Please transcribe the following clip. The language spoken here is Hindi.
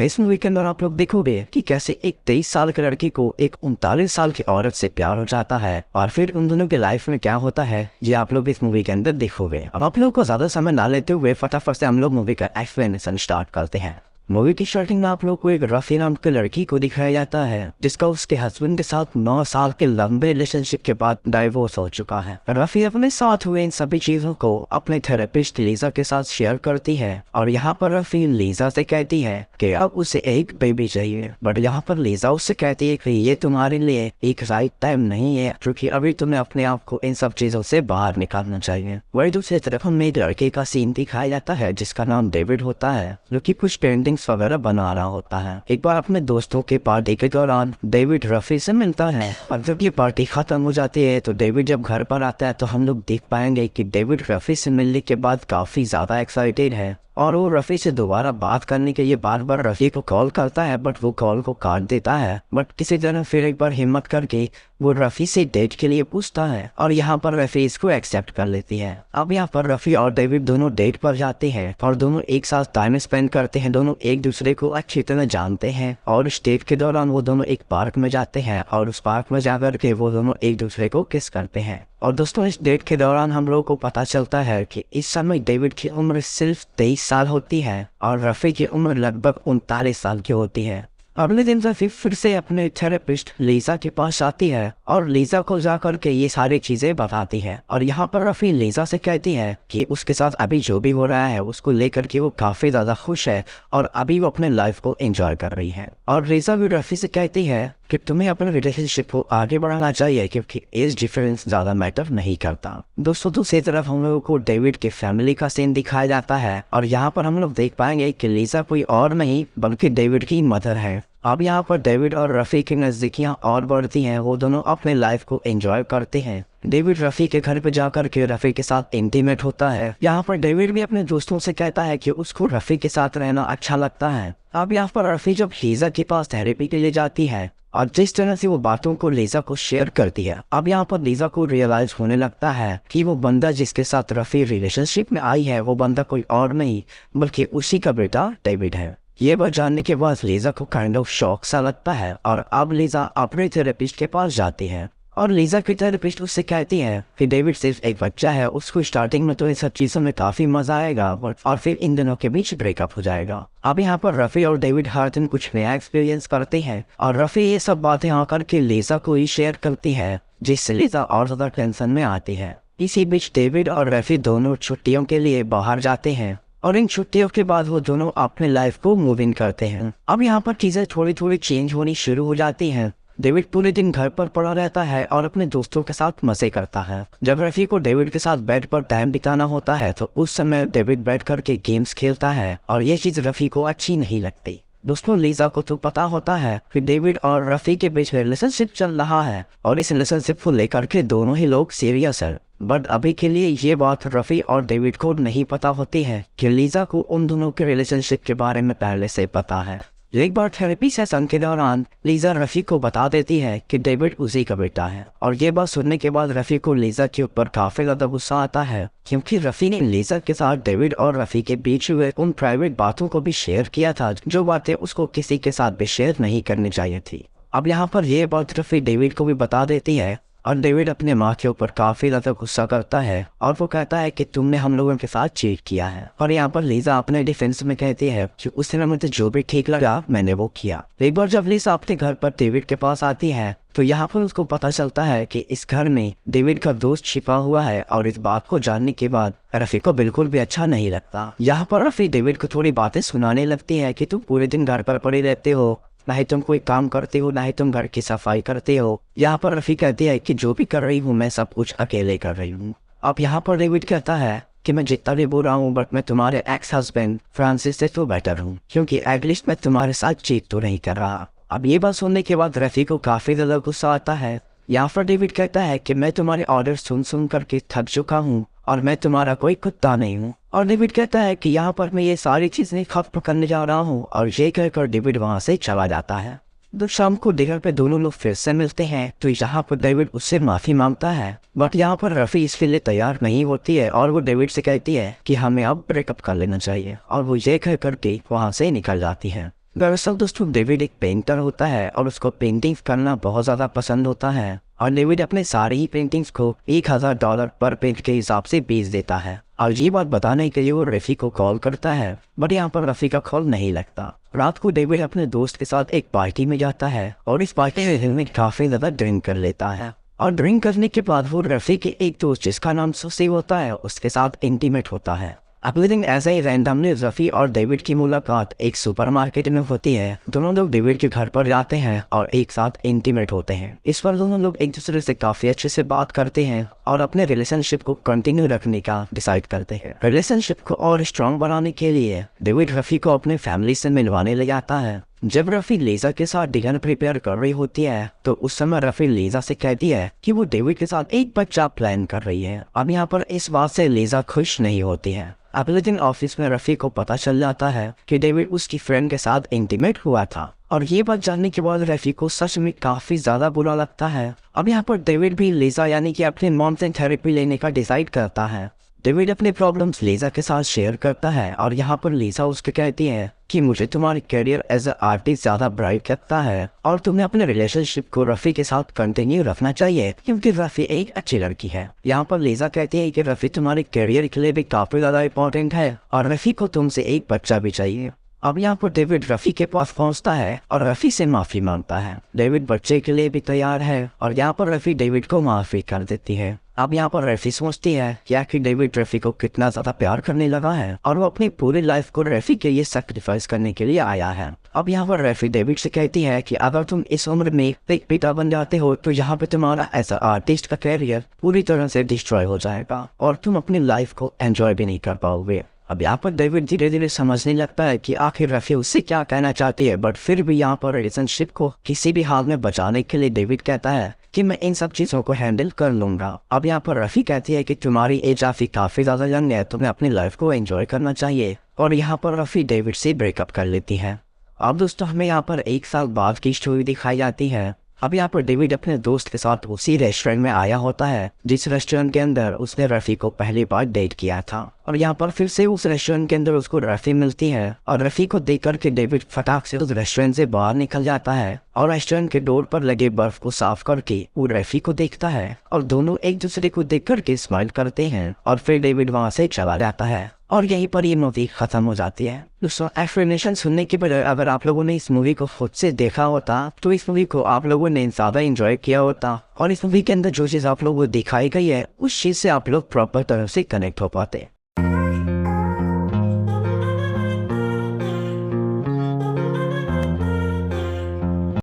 इस मूवी के अंदर आप लोग देखोगे कि कैसे एक 23 साल के लड़की को एक 39 साल की औरत से प्यार हो जाता है और फिर उन दोनों के लाइफ में क्या होता है ये आप लोग इस मूवी के अंदर देखोगे। अब आप लोग को ज्यादा समय ना लेते हुए फटाफट से हम लोग मूवी का एक्सप्लेनेशन स्टार्ट करते हैं। मूवी की स्टार्टिंग में आप लोग को एक रफी नाम की लड़की को दिखाया जाता है जिसका उसके हस्बैंड के साथ 9 साल के लंबे रिलेशनशिप के बाद डाइवोर्स हो चुका है। रफी अपने साथ हुए इन सभी चीजों को अपने थेरेपिस्ट लीजा के साथ शेयर करती है और यहाँ पर रफी लीजा से कहती है कि अब उसे एक बेबी चाहिए, बट यहाँ पर लीजा उससे कहती है कि ये तुम्हारे लिए एक राइट टाइम नहीं है क्योंकि अभी तुम्हें अपने आप को इन सब चीजों से बाहर निकालना चाहिए। वही दूसरी तरफ हमें एक लड़के का सीन दिखाया जाता है जिसका नाम डेविड होता है जो कि कुछ पेंटिंग्स वगैरह बना रहा होता है। एक बार अपने दोस्तों के पार्टी के दौरान डेविड रफी से मिलता है और जब ये पार्टी खत्म हो जाती है तो डेविड जब घर पर आता है तो हम लोग देख पाएंगे कि डेविड रफी से मिलने के बाद काफी ज्यादा एक्साइटेड है और वो रफी से दोबारा बात करने के लिए बार बार रफी को कॉल करता है, बट वो कॉल को काट देता है। बट किसी तरह फिर एक बार हिम्मत करके वो रफी से डेट के लिए पूछता है और यहाँ पर रफी इसको एक्सेप्ट कर लेती है। अब यहाँ पर रफी और डेविड दोनों डेट पर जाते हैं और दोनों एक साथ टाइम स्पेंड करते हैं। दोनों एक दूसरे को अच्छी तरह जानते हैं और इस डेट के दौरान वो दोनों एक पार्क में जाते हैं और उस पार्क में जाकर के वो दोनों एक दूसरे को किस करते हैं। और दोस्तों इस डेट के दौरान हम लोगों को पता चलता है कि इस समय डेविड की उम्र सिर्फ 23 साल होती है और रफी की उम्र लगभग 39 साल की होती है। अगले दिन रफी फिर से अपने थेरेपिस्ट लीजा के पास आती है और लीजा को जाकर के ये सारी चीजें बताती है और यहाँ पर रफी लीजा से कहती है कि उसके साथ अभी जो भी हो रहा है उसको लेकर के वो काफी ज्यादा खुश है और अभी वो अपने लाइफ को एंजॉय कर रही है। और लीजा भी रफी से कहती है कि तुम्हें अपने रिलेशनशिप को आगे बढ़ाना चाहिए क्योंकि एज डिफरेंस ज्यादा मैटर नहीं करता। दोस्तों दूसरी तरफ हम लोगों को डेविड के फैमिली का सीन दिखाया जाता है और यहाँ पर हम लोग देख पाएंगे कि लीजा कोई और नहीं बल्कि डेविड की मदर है। अब यहाँ पर डेविड और रफी की नजदीकियां और बढ़ती हैं, वो दोनों अपने लाइफ को एंजॉय करते हैं। डेविड रफी के घर पे जाकर के रफी के साथ इंटीमेट होता है। यहाँ पर डेविड भी अपने दोस्तों से कहता है कि उसको रफी के साथ रहना अच्छा लगता है। अब यहाँ पर रफी जब लीजा के पास थेरेपी के लिए जाती है और जिस तरह से वो बातों को लीजा को शेयर करती है, अब यहाँ पर लीजा को रियलाइज होने लगता है कि वो बंदा जिसके साथ रफी रिलेशनशिप में आई है वो बंदा कोई और नहीं बल्कि उसी का बेटा डेविड है। ये बात जानने के बाद लीजा को काइंड ऑफ शॉक सा लगता है और अब लीजा अपने थेरेपिस्ट के पास जाती है और लीजा की थेरेपिस्ट उससे कहती है कि डेविड सिर्फ एक बच्चा है, उसको स्टार्टिंग में तो इन सब चीजों में काफी मजा आएगा और फिर इन दोनों के बीच ब्रेकअप हो जाएगा। अब यहाँ पर रफी और डेविड हर दिन कुछ नया एक्सपीरियंस करते हैं और रफी ये सब बातें आकर के लीजा को ही शेयर करती है जिससे लीजा और ज्यादा टेंशन में आती है। इसी बीच डेविड और रफी दोनों छुट्टियों के लिए बाहर जाते हैं और इन छुट्टियों के बाद वो दोनों अपने लाइफ को मूव इन करते हैं। अब यहाँ पर चीजें थोड़ी थोड़ी चेंज होनी शुरू हो जाती हैं। डेविड पूरे दिन घर पर पड़ा रहता है और अपने दोस्तों के साथ मजे करता है। जब रफी को डेविड के साथ बेड पर टाइम बिताना होता है तो उस समय डेविड बैठ करके गेम्स खेलता है और ये चीज रफी को अच्छी नहीं लगती। दोस्तों लीजा को तो पता होता है कि डेविड और रफी के बीच रिलेशनशिप चल रहा है और इस रिलेशनशिप को लेकर के दोनों ही लोग सीरियस है, बट अभी के लिए ये बात रफी और डेविड को नहीं पता होती है कि लीजा को उन दोनों के रिलेशनशिप के बारे में पहले से पता है। एक बार थेरेपी सेशन के दौरान लीजा रफी को बता देती है कि डेविड उसी का बेटा है और ये बात सुनने के बाद रफी को लीजा के ऊपर काफी ज्यादा गुस्सा आता है क्योंकि रफी ने लीजा के साथ डेविड और रफी के बीच हुए उन प्राइवेट बातों को भी शेयर किया था जो बातें उसको किसी के साथ भी शेयर नहीं करनी चाहिए थी। अब यहाँ पर यह बात रफी डेविड को भी बता देती है और डेविड अपने माँ के ऊपर काफी ज्यादा गुस्सा करता है और वो कहता है कि तुमने हम लोगों के साथ चीट किया है। और यहाँ पर लीजा अपने डिफेंस में कहती है कि उस समय मुझे जो भी ठीक लगा मैंने वो किया। एक बार जब लीजा अपने घर पर डेविड के पास आती है तो यहाँ पर उसको पता चलता है कि इस घर में डेविड का दोस्त छिपा हुआ है और इस बात को जानने के बाद रफी को बिल्कुल भी अच्छा नहीं लगता। यहाँ पर रफी डेविड को थोड़ी बातें सुनाने लगती है कि तुम पूरे दिन घर पर पड़े रहते हो, ना ही तुम कोई काम करते हो ना ही तुम घर की सफाई करते हो। यहाँ पर रफी कहती है कि जो भी कर रही हूँ मैं सब कुछ अकेले कर रही हूँ। अब यहाँ पर डेविड कहता है कि मैं जितना भी बुरा हूँ बट मैं तुम्हारे एक्स हस्बैंड फ्रांसिस से तो बेटर हूँ क्योंकि एटलीस्ट मैं तुम्हारे साथ चीट तो नहीं कर रहा। अब ये बात सुनने के बाद रफी को काफी ज्यादा गुस्सा आता है। यहाँ पर डेविड कहता है कि मैं तुम्हारे ऑर्डर सुन सुन करके थक चुका हूँ और मैं तुम्हारा कोई कुत्ता नहीं हूँ। और डेविड कहता है कि यहाँ पर मैं ये सारी चीजें खत्म करने जा रहा हूँ और ये कहकर डेविड वहाँ से चला जाता है। तो शाम को डिनर पे दोनों लोग फिर से मिलते हैं तो यहाँ पर डेविड उससे माफी मांगता है, बट यहाँ पर रफी इसके लिए तैयार नहीं होती है और वो डेविड से कहती है कि हमें अब ब्रेकअप कर लेना चाहिए और वो ये कह करके वहाँ से निकल जाती है। दरअसल दोस्तों डेविड एक पेंटर होता है और उसको पेंटिंग्स करना बहुत ज़्यादा पसंद होता है और डेविड अपने सारे ही पेंटिंग्स को $1000 पर पेज के हिसाब से बेच देता है। और ये बात बताने के लिए वो रफ़ी को कॉल करता है, बट यहाँ पर रफ़ी का कॉल नहीं लगता। रात को डेविड अपने दोस्त के साथ एक पार्टी में जाता है और इस पार्टी में काफ़ी ज़्यादा ड्रिंक कर लेता है और ड्रिंक करने के बाद वो रफ़ी के एक दोस्त जिसका नाम सुसी होता है उसके साथ इंटीमेट होता है। अगले दिन ऐसे ही रैंडमली रफ़ी और डेविड की मुलाकात एक सुपरमार्केट में होती है। दोनों लोग डेविड के घर पर जाते हैं और एक साथ इंटीमेट होते हैं। इस पर दोनों लोग एक दूसरे से काफ़ी अच्छे से बात करते हैं और अपने रिलेशनशिप को कंटिन्यू रखने का डिसाइड करते हैं। रिलेशनशिप को और स्ट्रॉन्ग बनाने के लिए डेविड रफ़ी को अपने फैमिली से मिलवाने ले जाता है। जब रफ़ी लीजा के साथ डिनर प्रिपेयर कर रही होती है तो उस समय रफ़ी लीजा से कहती है कि वो डेविड के साथ एक बच्चा प्लान कर रही है। अब यहाँ पर इस बात से लीजा खुश नहीं होती है। अगले दिन ऑफिस में रफ़ी को पता चल जाता है कि डेविड उसकी फ्रेंड के साथ इंटीमेट हुआ था और ये बात जानने के बाद रफ़ी को सच में काफ़ी ज़्यादा बुरा लगता है। अब यहाँ पर डेविड भी लीजा यानी कि अपने मॉम से थेरेपी लेने का डिसाइड करता है। डेविड अपने प्रॉब्लम्स लीजा के साथ शेयर करता है और यहाँ पर लीजा उसको कहती है कि मुझे तुम्हारी करियर एज अ आर्टिस्ट ज़्यादा ब्राइट लगता है और तुम्हें अपने रिलेशनशिप को रफ़ी के साथ कंटिन्यू रखना चाहिए क्योंकि रफ़ी एक अच्छी लड़की है। यहाँ पर लीजा कहती है कि रफ़ी तुम्हारे करियर के लिए भी काफ़ी ज़्यादा इंपॉर्टेंट है और रफ़ी को तुमसे एक बच्चा भी चाहिए। अब यहाँ पर डेविड रफ़ी के पास पहुँचता है और रफ़ी से माफ़ी मांगता है। डेविड बच्चे के लिए भी तैयार है और यहाँ पर रफ़ी डेविड को माफ़ी कर देती है। अब यहाँ पर रफ़ी सोचती है कि आखिर डेविड रफ़ी को कितना ज़्यादा प्यार करने लगा है और वो अपनी पूरी लाइफ को रफ़ी के लिए सेक्रीफाइस करने के लिए आया है। अब यहाँ पर रफ़ी डेविड से कहती है कि अगर तुम इस उम्र में एक पिता बन जाते हो तो यहाँ पे तुम्हारा एज अ आर्टिस्ट का कैरियर पूरी तरह से डिस्ट्रॉय हो जाएगा और तुम अपनी लाइफ को एंजॉय भी नहीं कर पाओगे। अब यहाँ पर डेविड धीरे धीरे समझने लगता है कि आखिर रफ़ी उससे क्या कहना चाहती है, बट फिर भी यहाँ पर रिलेशनशिप को किसी भी हाल में बचाने के लिए डेविड कहता है कि मैं इन सब चीज़ों को हैंडल कर लूँगा। अब यहाँ पर रफ़ी कहती है कि तुम्हारी एज काफ़ी ज़्यादा यंग है, तुम्हें अपनी लाइफ को एंजॉय करना चाहिए और यहाँ पर रफ़ी डेविड से ब्रेकअप कर लेती है। अब दोस्तों हमें यहाँ पर 1 साल बाद की स्टोरी दिखाई जाती है। अब यहाँ पर डेविड अपने दोस्त के साथ उसी रेस्टोरेंट में आया होता है जिस रेस्टोरेंट के अंदर उसने रफ़ी को पहली बार डेट किया था और यहाँ पर फिर से उस रेस्टोरेंट के अंदर उसको रफ़ी मिलती है और रफ़ी को देख कर के डेविड फटाक से उस रेस्टोरेंट से बाहर निकल जाता है और रेस्टोरेंट के डोर पर लगे बर्फ को साफ करके वो रफ़ी को देखता है और दोनों एक दूसरे को देख कर के स्माइल करते हैं और फिर डेविड वहाँ से चला जाता है और यहीं पर ये मूवी खत्म हो जाती है। दोस्तों एक्सप्लेनेशन सुनने के बाद अगर आप लोगों ने इस मूवी को खुद से देखा होता तो इस मूवी को आप लोगों ने ज़्यादा एंजॉय किया होता और इस मूवी के अंदर जो चीज़ आप लोगों को दिखाई गई है उस चीज़ से आप लोग प्रॉपर तरह से कनेक्ट हो पाते।